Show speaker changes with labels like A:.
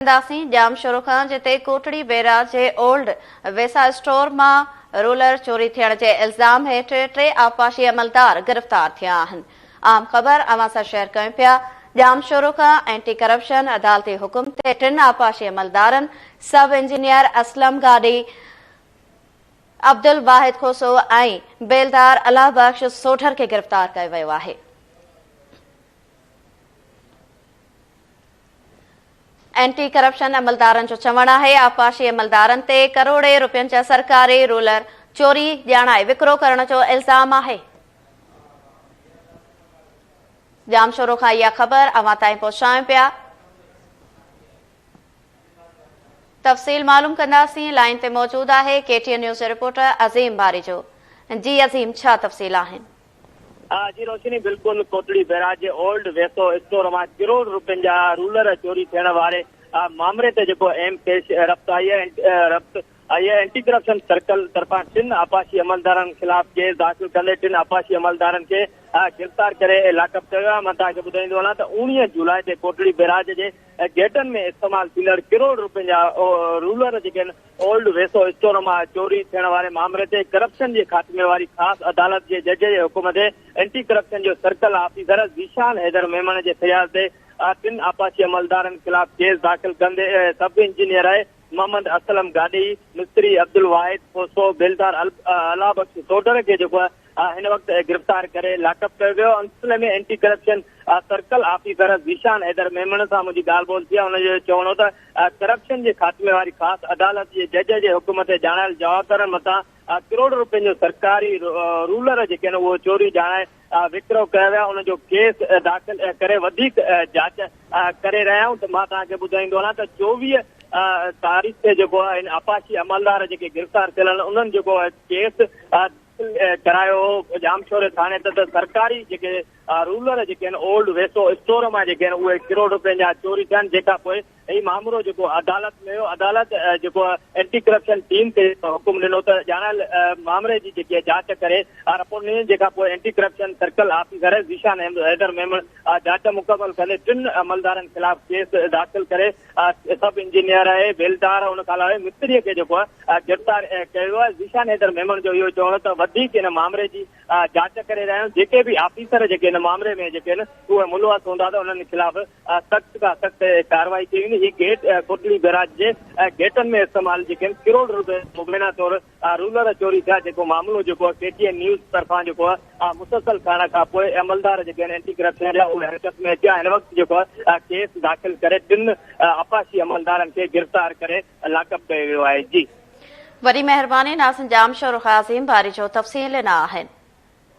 A: जाम शुरू खां जिते कोटड़ी बेरा जे ओल्ड वेसा स्टोर मां रोलर चोरी थियण जे इल्ज़ाम हेठि 3 आबपाशी अमलदार गिरफ़्तार थिया आहिनि। आम ख़बर अवां सां शेयर कयूं पिया। जाम शुरू खां एंटी करप्शन अदालती हुकुम ते 3 आबपाशी अमलदारनि सब इंजीनियर असलम गाडी, अब्दुल वाहिद खोसो ऐं बेलदार अल्लाह बख्श सोढर खे गिरफ़्तार कयो वियो आहे। एंटी करप्शन अमलदारनि जो चवणु आहे आबपाशी अमलदारनि ते करोड़े रुपयनि जा सरकारी रोलर चोरी ॼाणाए विकिरो करण जो इल्ज़ाम आहे। जाम शुरू खां इहा ख़बर अवां ताईं पहुचायूं पिया। तफ़सील मालूम कंदासीं। लाइन ते मौजूद आहे केटीएन न्यूज़ रिपोर्टर अज़ीम बारी जो। जी अज़ीम, छा तफ़सील आहिनि?
B: जी रोशनी, बिल्कुल कोटड़ी बैराज जे ओल्ड वेसो स्टोर मां करोड़ रुपयनि जा रूलर चोरी थियण वारे मामले ते जेको एम पेश रब्त आई है एंटी करप्शन सर्कल तरफां 3 आबपाशी अमलदारनि खिलाफ केस दाख़िल कंदे 3 आबपाशी अमलदारनि खे गिरफ़्तार करे लाकअप कयो आहे। मां तव्हांखे ॿुधाईंदो वञा त 19 जुलाई ते कोटड़ी बैराज जे गेटनि में इस्तेमाल थींदड़ करोड़ रुपयनि जा रूलर जेके आहिनि ओल्ड वेसो स्टोर मां चोरी थियण वारे मामले ते करप्शन जे ख़ात्मे वारी ख़ासि अदालत जे जज जे हुकुम ते एंटी करप्शन जो सर्कल ऑफिसर ज़ीशान हैदर मेमन जे फ़रियाद ते 3 आबपाशी अमलदारनि खिलाफ केस दाख़िल कंदे सब इंजीनियर आहे मोहम्मद असलम गाडी, मिस्त्री अब्दुल वाहिद खोसो, बेलदार अल्लाह बख्श सोढर खे जेको हिन वक़्तु गिरफ़्तार करे लाकअप कयो वियो। सिलसिले में anti corruption circle officer Zeeshan Haider Memon सां मुंहिंजी ॻाल्हि ॿोल थी आहे। हुनजो चवणो त करप्शन जे ख़ात्मे वारी ख़ासि अदालत जे जज जे हुकुम ते ॼाणायल जवाबदारनि मथां करोड़ रुपयनि जो सरकारी रूलर जेके आहिनि उहो चोरी ॼाणाए विकिरो कयो विया। उनजो केस दाख़िल करे वधीक जांच करे रहिया आहियूं। त मां तव्हांखे ॿुधाईंदो वञा त 24 तारीख़ ते जेको आहे आबपाशी अमलदार जेके गिरफ़्तार थियल आहिनि उन्हनि जेको केस करायो जामशोरे थाणे त सरकारी जेके रूलर जेके आहिनि ओल्ड वेसो स्टोर मां जेके आहिनि उहे करोड़ रुपयनि जा चोरी थिया आहिनि। जेका पोइ हीउ मामिलो जेको अदालत में हुयो, अदालत जेको एंटी करप्शन टीम खे हुकुम ॾिनो त ॼाणायल मामले जी जेकी जांच करे रिपोर्ट ॾिनी। जेका पोइ anti corruption circle officer Zeeshan Haider Memon जांच मुकमल कंदे 3 अमलदारनि खिलाफ केस दाख़िल करे सब इंजीनियर आहे बेलदार उन खां अलावा मिस्त्रीअ खे जेको आहे गिरफ़्तार कयो आहे। ज़ीशान हैदर मेमन जो इहो चवणो त वधीक हिन मामले जी जांच करे रहिया आहियूं। जेके बि ऑफिसर जेके हिन मामले में जेके आहिनि उहे मुलवस हूंदा त उन्हनि खिलाफ़ सख़्त खां सख़्त कार्रवाई कई वेंदी। हीअ गेट कोटड़ी बैराज जे गेटनि में इस्तेमाल जेके आहिनि करोड़ रुपए मुबैना तौर रूलर चोरी थिया जेको मामिलो जेको केटीएन न्यूज़ तरफ़ां जेको आहे मुसलसल करण खां पोइ अमलदार जेके आहिनि एंटी करप्शन जा उहे हरकत में अचिया। हिन वक़्तु जेको आहे केस दाख़िल करे 3 आबपाशी अमलदारनि खे गिरफ़्तार करे लाकअप कयो वियो आहे। जी
A: वॾी महिरबानी। नाज़रीन, जाम शुरू खां अज़ीम बारी जो तफ़सील न आहिनि।